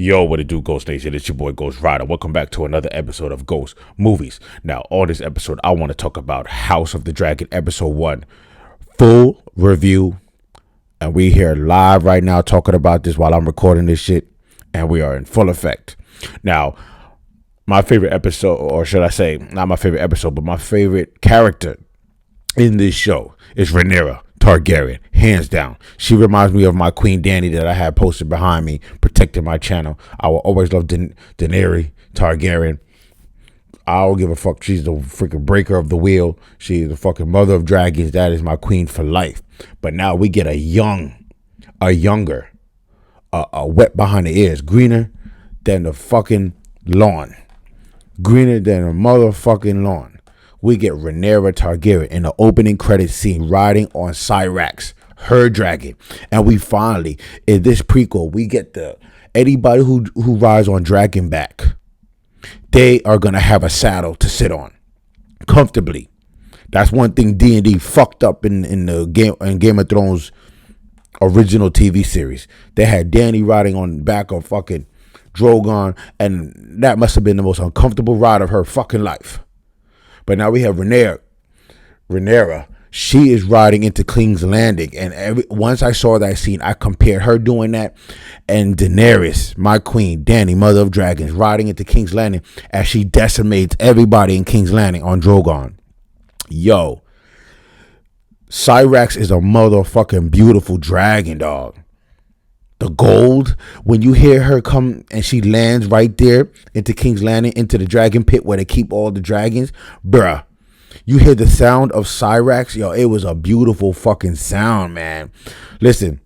Yo, what it do, Ghost Nation? It's your boy Ghost Rider. Welcome back to another episode of Ghost Movies. Now, on this episode, I want to talk about House of the Dragon Episode 1. Full review. And we here live right now talking about this while I'm recording this shit. And we are in full effect. Now, my favorite episode, or should I say, not my favorite episode, but my favorite character in this show is Rhaenyra Targaryen, hands down. She reminds me of my Queen Dany that I had posted behind me, protecting my channel. I will always love Daenerys Targaryen. I don't give a fuck. She's the freaking breaker of the wheel. She's the fucking mother of dragons. That is my queen for life. But now we get a younger, wet behind the ears, greener than the fucking lawn. Greener than a motherfucking lawn. We get Rhaenyra Targaryen in the opening credits scene riding on Syrax, her dragon. And we finally, in this prequel, we get anybody who rides on Dragonback, they are going to have a saddle to sit on comfortably. That's one thing D&D fucked up in Game of Thrones original TV series. They had Dany riding on the back of fucking Drogon, and that must have been the most uncomfortable ride of her fucking life. But now we have Rhaenyra. She is riding into King's Landing. And once I saw that scene, I compared her doing that and Daenerys, my queen, Dany, mother of dragons, riding into King's Landing as she decimates everybody in King's Landing on Drogon. Yo, Syrax is a motherfucking beautiful dragon, dog. The gold, when you hear her come and she lands right there into King's Landing, into the dragon pit where they keep all the dragons, bruh, you hear the sound of Syrax. Yo, it was a beautiful fucking sound, man. Listen,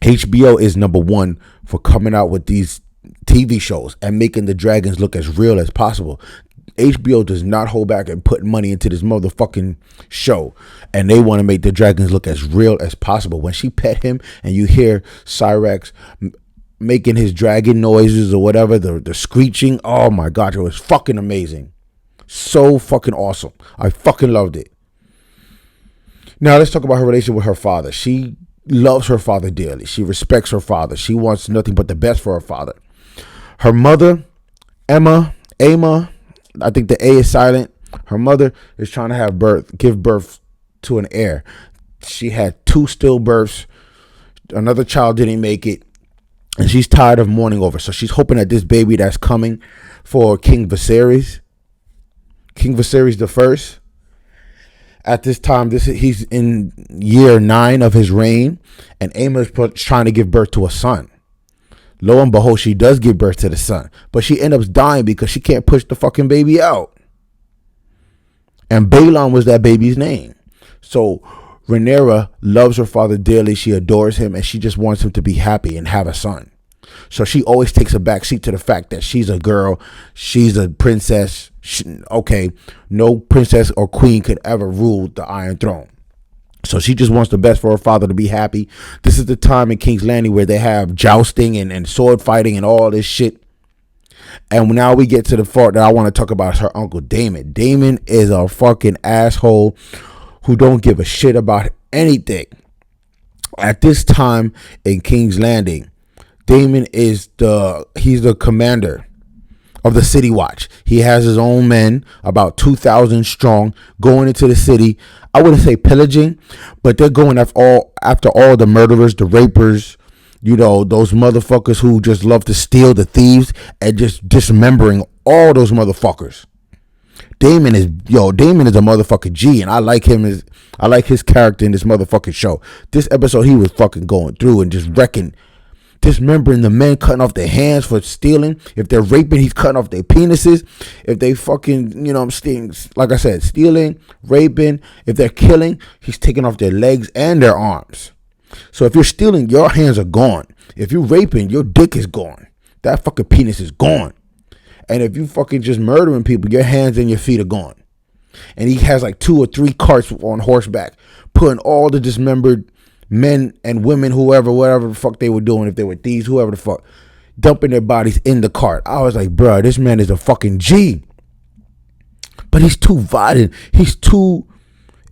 HBO is number one for coming out with these TV shows and making the dragons look as real as possible. HBO does not hold back and put money into this motherfucking show, and they want to make the dragons look as real as possible. When she pet him and you hear Syrax making his dragon noises or whatever, the screeching, oh my god, it was fucking amazing. So fucking awesome. I fucking loved it. Now let's talk about her relationship with her father. She loves her father dearly. She respects her father. She wants nothing but the best for her father. Her mother, Emma, I think the A is silent. Her mother is trying to give birth to an heir. She had 2 stillbirths. Another child didn't make it. And she's tired of mourning over. So she's hoping that this baby that's coming for King Viserys the First, at this time, he's in year 9 of his reign. And Aemma's trying to give birth to a son. Lo and behold, she does give birth to the son. But she ends up dying because she can't push the fucking baby out. And Balon was that baby's name. So Rhaenyra loves her father dearly. She adores him. And she just wants him to be happy and have a son. So she always takes a backseat to the fact that she's a girl. She's a princess. No princess or queen could ever rule the Iron Throne. So she just wants the best for her father to be happy. This is the time in King's Landing where they have jousting and sword fighting and all this shit. And now we get to the part that I want to talk about, her uncle Daemon. Daemon is a fucking asshole who don't give a shit about anything. At this time in King's Landing, Daemon is he's the commander of the City Watch. He has his own men, about 2,000 strong, going into the city. I wouldn't say pillaging, but they're going after all the murderers, the rapers, those motherfuckers who just love to steal, the thieves, and just dismembering all those motherfuckers. Daemon is a motherfucking G, and I like his character in this motherfucking show. This episode, he was fucking going through and just wrecking, dismembering the men, cutting off their hands for stealing. If they're raping, he's cutting off their penises. If they fucking, like I said, stealing, raping, if they're killing, he's taking off their legs and their arms. So if you're stealing, your hands are gone. If you're raping, your dick is gone. That fucking penis is gone. And if you fucking just murdering people, your hands and your feet are gone. And he has like 2 or 3 carts on horseback, putting all the dismembered men and women, whatever the fuck they were doing, if they were thieves, whoever the fuck, dumping their bodies in the cart. I was like, bro, this man is a fucking G. But he's too violent. He's too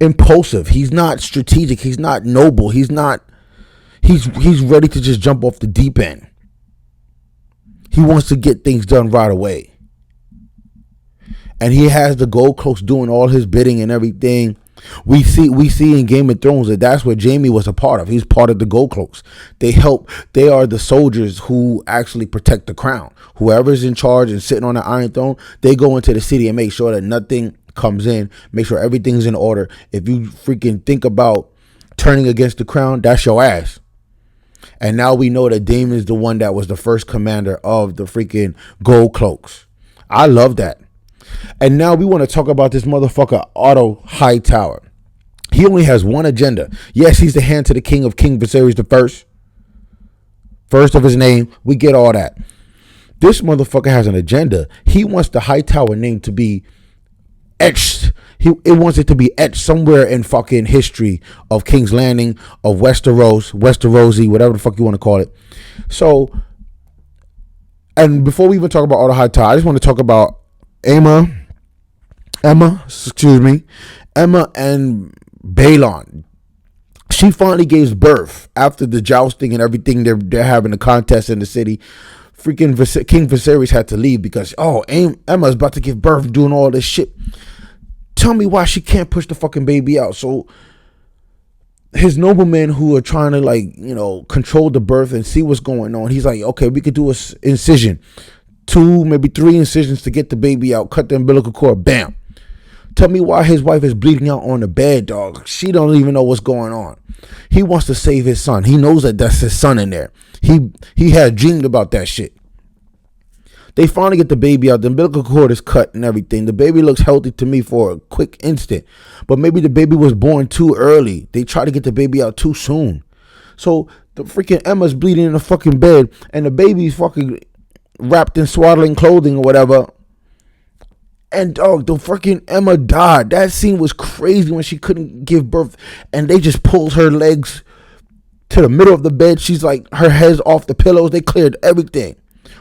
impulsive. He's not strategic. He's not noble. He's ready to just jump off the deep end. He wants to get things done right away. And he has the gold cloaks doing all his bidding and everything. We see in Game of Thrones that that's what Jaime was a part of. He's part of the gold cloaks. They are the soldiers who actually protect the crown. Whoever's in charge and sitting on the Iron Throne, they go into the city and make sure that nothing comes in, make sure everything's in order. If you freaking think about turning against the crown, that's your ass. And now we know that Daemon is the one that was the first commander of the freaking gold cloaks. I love that. And now we want to talk about this motherfucker Otto Hightower. He only has one agenda. Yes, he's the hand to the king of King Viserys the first of his name. We get all that. This motherfucker has an agenda. He wants the Hightower name to be etched. It wants it to be etched somewhere in fucking history of King's Landing, of Westerosi, whatever the fuck you want to call it. So, and before we even talk about Otto Hightower, I just want to talk about Emma and Balon. She finally gave birth after the jousting and everything. They're having a contest in the city. Freaking King Viserys had to leave because Emma's about to give birth, doing all this shit. Tell me why she can't push the fucking baby out. So his noblemen who are trying to control the birth and see what's going on, he's like, okay, we could do an incision. 2, maybe 3 incisions to get the baby out, cut the umbilical cord, bam. Tell me why his wife is bleeding out on the bed, dog. She don't even know what's going on. He wants to save his son. He knows that that's his son in there. He had dreamed about that shit. They finally get the baby out. The umbilical cord is cut and everything. The baby looks healthy to me for a quick instant. But maybe the baby was born too early. They try to get the baby out too soon. So the freaking Emma's bleeding in the fucking bed and the baby's fucking wrapped in swaddling clothing or whatever. And dog, the freaking Emma died. That scene was crazy when she couldn't give birth and they just pulled her legs to the middle of the bed. She's like, her head's off the pillows. They cleared everything.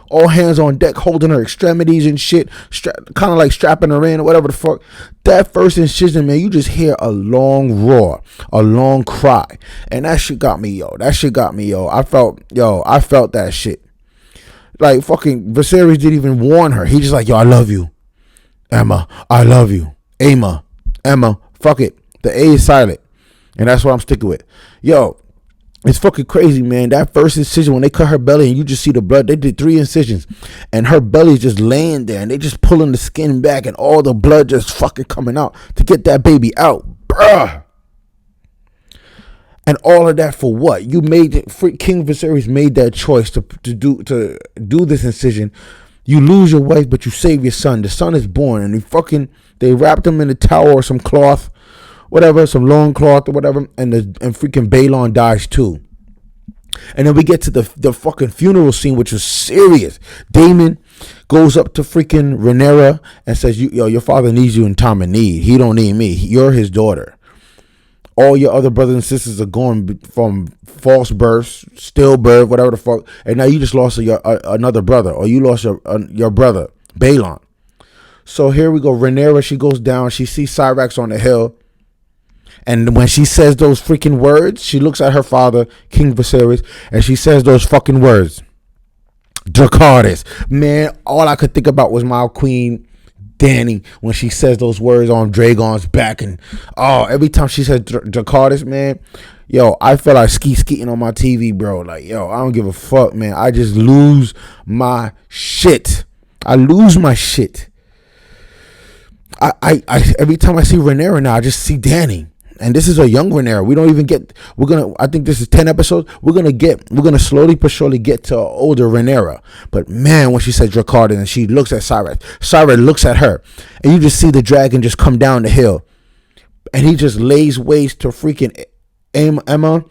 All hands on deck, holding her extremities and shit, kind of like strapping her in or whatever the fuck. That first incision, man, you just hear a long roar, a long cry. And that shit got me, yo. I felt that shit. Like, fucking Viserys didn't even warn her. He just like, yo, I love you. Emma, I love you. Emma, fuck it. The A is silent. And that's what I'm sticking with. Yo, it's fucking crazy, man. That first incision, when they cut her belly and you just see the blood, they did 3 incisions. And her belly's just laying there. And they just pulling the skin back and all the blood just fucking coming out to get that baby out. Bruh. And all of that for what? You made it. King Viserys made that choice to do this incision. You lose your wife, but you save your son. The son is born, and they wrapped him in a towel or some cloth, whatever, some long cloth or whatever, and freaking Balon dies too. And then we get to the fucking funeral scene, which was serious. Daemon goes up to freaking Rhaenyra and says, "Yo, your father needs you in time of need. He don't need me. You're his daughter. All your other brothers and sisters are going from false births, stillbirth, whatever the fuck, and now you just lost another brother, or you lost your brother, Balon." So here we go. Rhaenyra, she goes down. She sees Syrax on the hill. And when she says those freaking words, she looks at her father, King Viserys, and she says those fucking words. Dracarys. Man, all I could think about was my queen, Dany, when she says those words on Dragon's back. And every time she says Dracarys, man, yo, I feel like skeeting on my TV, bro. Like, yo, I don't give a fuck, man. I just lose my shit. I every time I see Rhaenyra now, I just see Dany. And this is a young Rhaenyra. We don't even get. I think this is 10 episodes. We're gonna slowly but surely get to older Rhaenyra. But man, when she said Dracarys and she looks at Syrax looks at her, and you just see the dragon just come down the hill, and he just lays waste to freaking Emma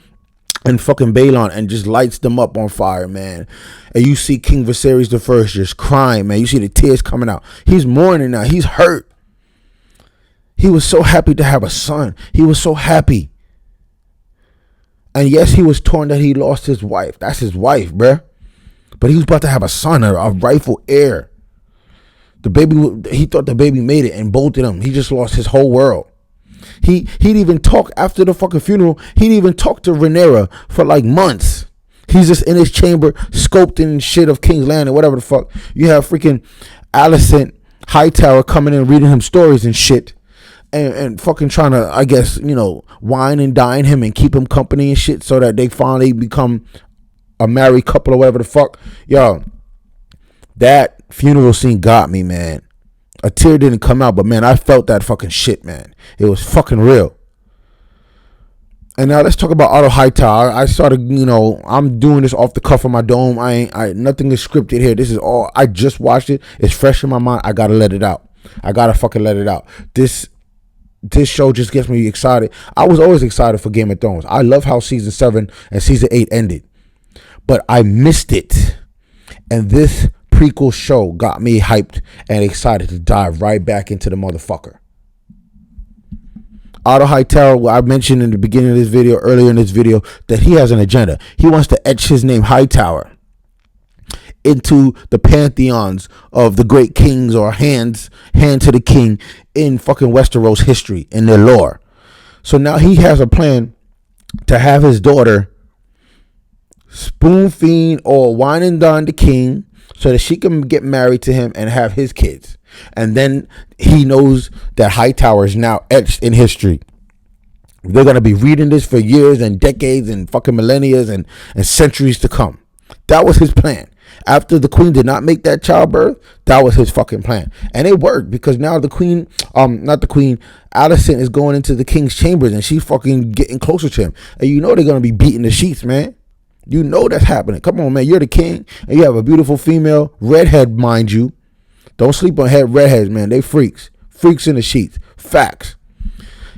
and fucking Balon and just lights them up on fire, man. And you see King Viserys the First just crying, man. You see the tears coming out. He's mourning now. He's hurt. He was so happy to have a son. He was so happy. And yes, he was torn that he lost his wife. That's his wife, bruh. But he was about to have a son, a rightful heir. The baby, he thought the baby made it and bolted him. He just lost his whole world. He'd even talk after the fucking funeral. He'd even talk to Rhaenyra for like months. He's just in his chamber, sculpting shit of King's Landing, whatever the fuck. You have freaking Alicent Hightower coming in, reading him stories and shit. And fucking trying to, I guess, wine and dine him and keep him company and shit so that they finally become a married couple or whatever the fuck. Yo, that funeral scene got me, man. A tear didn't come out, but man, I felt that fucking shit, man. It was fucking real. And now let's talk about Otto Hightower. I started, I'm doing this off the cuff of my dome. Nothing is scripted here. This is all, I just watched it. It's fresh in my mind. I gotta let it out. I gotta fucking let it out. This show just gets me excited. I was always excited for Game of Thrones. I love how season 7 and season 8 ended, but I missed it. And this prequel show got me hyped and excited to dive right back into the motherfucker. Otto Hightower, I mentioned in the beginning of this video, earlier in this video, that he has an agenda. He wants to etch his name Hightower into the pantheons of the great kings, or hand to the king in fucking Westeros history, in their lore. So now he has a plan to have his daughter spoon feed or wine and dine the king so that she can get married to him and have his kids. And then he knows that Hightower is now etched in history. They're going to be reading this for years and decades and fucking millennia and centuries to come. That was his plan. After the queen did not make that childbirth, that was his fucking plan. And it worked, because now the queen, Alicent is going into the king's chambers and she's fucking getting closer to him. And they're going to be beating the sheets, man. You know that's happening. Come on, man. You're the king and you have a beautiful female, redhead, mind you. Don't sleep on redheads, man. They freaks. Freaks in the sheets. Facts.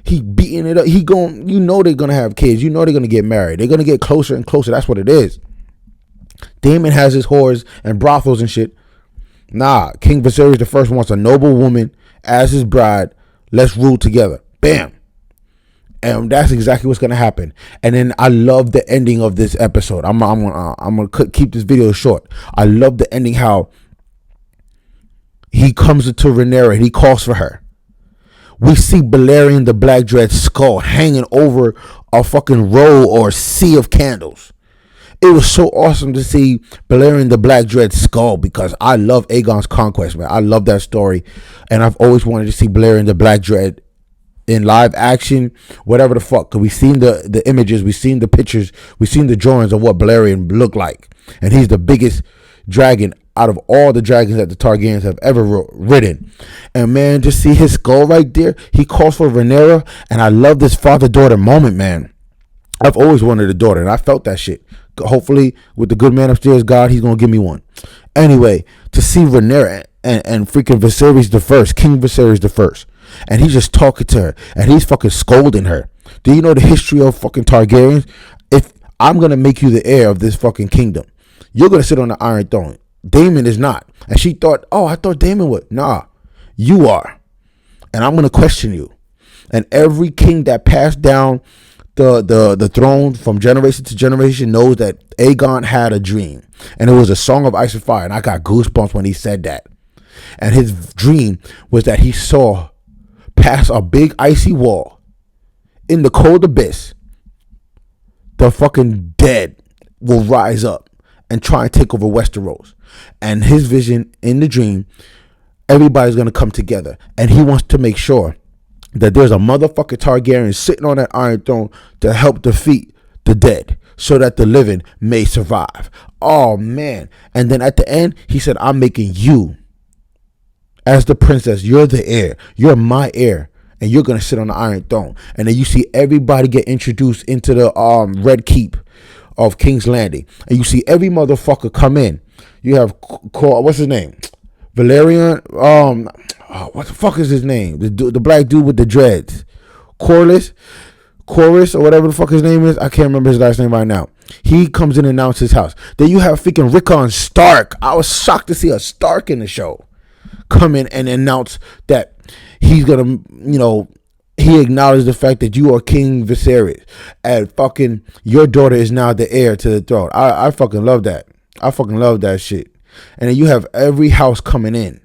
He beating it up. They're going to have kids. They're going to get married. They're going to get closer and closer. That's what it is. Daemon has his whores and brothels and shit. Nah, King Viserys the First wants a noble woman as his bride. Let's rule together. Bam. And that's exactly what's gonna happen. And then I love the ending of this episode. I'm gonna keep this video short. I love the ending, how he comes into Rhaenyra and he calls for her. We see Balerion the Black Dread's skull hanging over a fucking row or sea of candles. It was so awesome to see Balerion the Black Dread's skull, because I love Aegon's Conquest, man. I love that story. And I've always wanted to see Balerion the Black Dread in live action, whatever the fuck. Because we've seen the images, we've seen the pictures, we've seen the drawings of what Balerion looked like. And he's the biggest dragon out of all the dragons that the Targaryens have ever ridden. And man, just see his skull right there. He calls for Rhaenyra. And I love this father-daughter moment, man. I've always wanted a daughter, and I felt that shit. Hopefully, with the good man upstairs, God, he's going to give me one. Anyway, to see Rhaenyra and freaking Viserys the First, King Viserys the First, and he's just talking to her, and he's fucking scolding her. Do you know the history of fucking Targaryens? If I'm going to make you the heir of this fucking kingdom, you're going to sit on the Iron Throne. Daemon is not. And she thought, I thought Daemon would. Nah, you are. And I'm going to question you. And every king that passed down the throne from generation to generation knows that Aegon had a dream, and it was a song of ice and fire. And I got goosebumps when he said that. And his dream was that he saw past a big icy wall in the cold abyss, the fucking dead will rise up and try and take over Westeros. And his vision in the dream, everybody's going to come together, and he wants to make sure that there's a motherfucking Targaryen sitting on that Iron Throne to help defeat the dead so that the living may survive. Oh, man. And then at the end, he said, I'm making you as the princess. You're the heir. You're my heir. And you're going to sit on the Iron Throne. And then you see everybody get introduced into the Red Keep of King's Landing. And you see every motherfucker come in. You have, what's his name? Valerian, what the fuck is his name? The black dude with the dreads. Chorus, or whatever the fuck his name is. I can't remember his last name right now. He comes in and announces his house. Then you have freaking Rickon Stark. I was shocked to see a Stark in the show come in and announce that he's gonna, he acknowledged the fact that you are King Viserys and fucking your daughter is now the heir to the throne. I fucking love that. I fucking love that shit. And then you have every house coming in.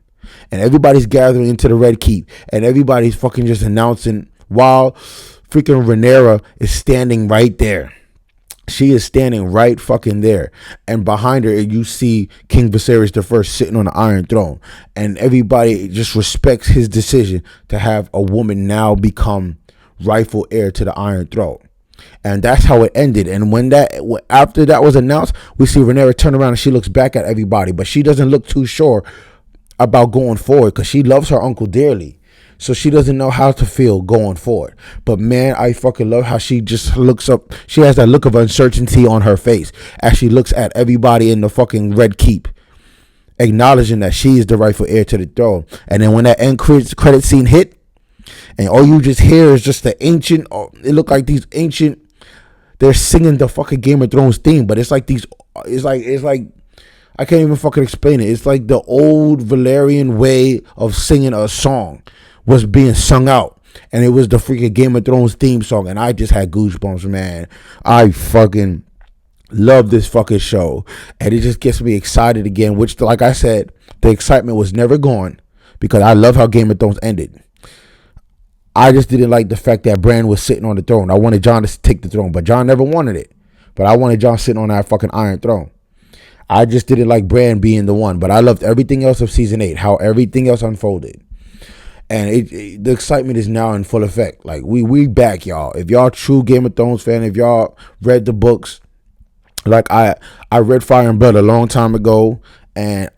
And everybody's gathering into the Red Keep. And everybody's fucking just announcing while freaking Rhaenyra is standing right there. She is standing right fucking there. And behind her, you see King Viserys the First sitting on the Iron Throne. And everybody just respects his decision to have a woman now become rightful heir to the Iron Throne. And that's how it ended. And after that was announced, we see Rhaenyra turn around and she looks back at everybody. But she doesn't look too sure about going forward because she loves her uncle dearly. So she doesn't know how to feel going forward. But man, I fucking love how she just looks up. She has that look of uncertainty on her face as she looks at everybody in the fucking Red Keep, acknowledging that she is the rightful heir to the throne. And then when that end credit scene hit, and all you just hear is just the ancient, it looked like these ancient, they're singing the fucking Game of Thrones theme, but it's like I can't even fucking explain it. It's like the old Valerian way of singing a song was being sung out, and it was the freaking Game of Thrones theme song, and I just had goosebumps, man. I fucking love this fucking show, and it just gets me excited again, which, like I said, the excitement was never gone because I love how Game of Thrones ended. I just didn't like the fact that Bran was sitting on the throne. I wanted Jon to take the throne, but Jon never wanted it. But I wanted Jon sitting on that fucking Iron Throne. I just didn't like Bran being the one, but I loved everything else of season 8, how everything else unfolded. And the excitement is now in full effect. Like, we back, y'all. If y'all true Game of Thrones fan, if y'all read the books, like I read Fire and Blood a long time ago, and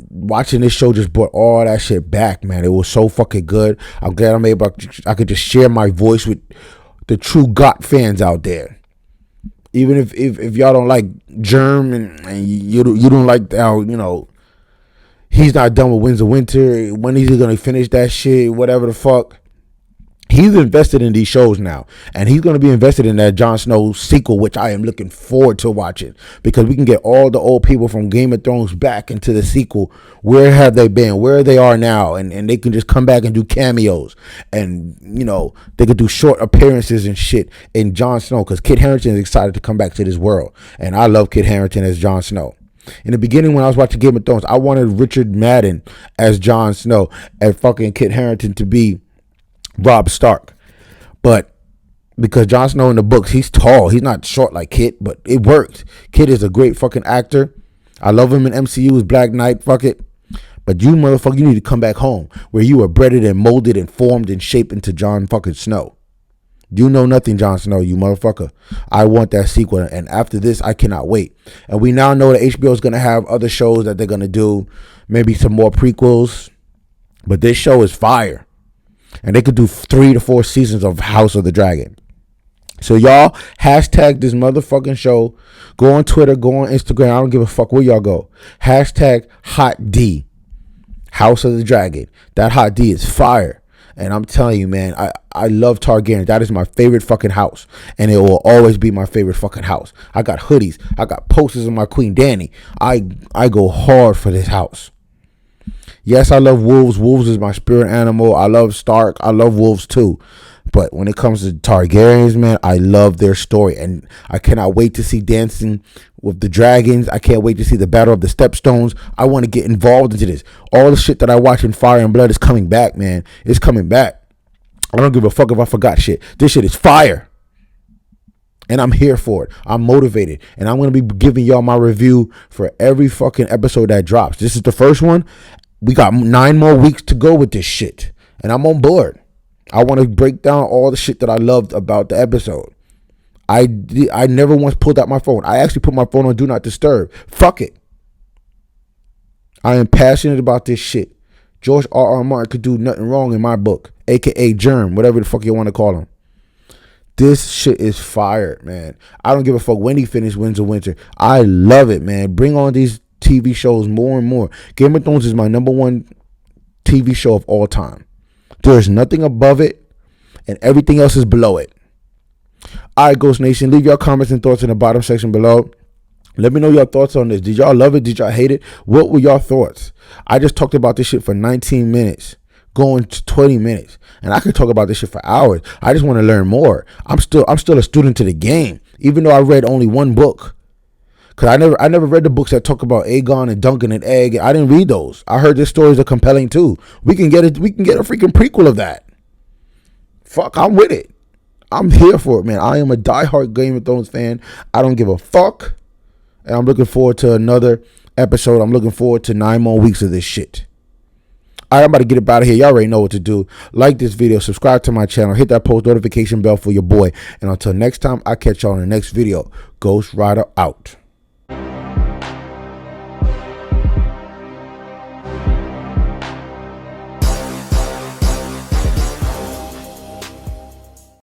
watching this show just brought all that shit back, man. It was so fucking good. I'm glad I could just share my voice with the true GOT fans out there. Even if y'all don't like Germ and you don't like how, he's not done with Winds of Winter. When is he going to finish that shit? Whatever the fuck. He's invested in these shows now. And he's going to be invested in that Jon Snow sequel, which I am looking forward to watching. Because we can get all the old people from Game of Thrones back into the sequel. Where have they been? Where they are now? And they can just come back and do cameos. And, they could do short appearances and shit in Jon Snow. Because Kit Harington is excited to come back to this world. And I love Kit Harington as Jon Snow. In the beginning, when I was watching Game of Thrones, I wanted Richard Madden as Jon Snow and fucking Kit Harington to be Robb Stark. But because Jon Snow in the books, he's tall. He's not short like Kit, but it worked. Kit is a great fucking actor. I love him in MCU as Black Knight. Fuck it. But you motherfucker, you need to come back home where you were breaded and molded and formed and shaped into Jon fucking Snow. You know nothing, Jon Snow, you motherfucker. I want that sequel. And after this, I cannot wait. And we now know that HBO is going to have other shows that they're going to do. Maybe some more prequels. But this show is fire. And they could do 3 to 4 seasons of House of the Dragon. So y'all, hashtag this motherfucking show. Go on Twitter, go on Instagram. I don't give a fuck where y'all go. Hashtag Hot D. House of the Dragon. That Hot D is fire. And I'm telling you, man, I love Targaryen. That is my favorite fucking house. And it will always be my favorite fucking house. I got hoodies. I got posters of my Queen Dany. I go hard for this house. Yes, I love wolves. Wolves is my spirit animal. I love Stark. I love wolves too. But when it comes to Targaryens, man, I love their story. And I cannot wait to see Dancing with the Dragons. I can't wait to see the Battle of the Stepstones. I want to get involved into this. All the shit that I watch in Fire and Blood is coming back, man. It's coming back. I don't give a fuck if I forgot shit. This shit is fire. And I'm here for it. I'm motivated. And I'm going to be giving y'all my review for every fucking episode that drops. This is the first one. We got 9 more weeks to go with this shit. And I'm on board. I want to break down all the shit that I loved about the episode. I never once pulled out my phone. I actually put my phone on Do Not Disturb. Fuck it. I am passionate about this shit. George R.R. Martin could do nothing wrong in my book. A.K.A. Germ. Whatever the fuck you want to call him. This shit is fire, man. I don't give a fuck when he finished Winds of Winter. I love it, man. Bring on these TV shows more and more. Game of Thrones is my #1 TV show of all time. There's nothing above it, and everything else is below it. All right, Ghost Nation, leave your comments and thoughts in the bottom section below. Let me know your thoughts on this. Did y'all love it? Did y'all hate it? What were your thoughts? I just talked about this shit for 19 minutes, going to 20 minutes, and I could talk about this shit for hours. I just want to learn more. I'm still a student to the game, even though I read only one book. Cause I never read the books that talk about Aegon and Duncan and Egg. I didn't read those. I heard their stories are compelling too. We can get a freaking prequel of that. Fuck, I'm with it. I'm here for it, man. I am a diehard Game of Thrones fan. I don't give a fuck. And I'm looking forward to another episode. I'm looking forward to 9 more weeks of this shit. All right, I'm about to get up out of here. Y'all already know what to do. Like this video, subscribe to my channel, hit that post notification bell for your boy. And until next time, I'll catch y'all in the next video. Ghost Rider out.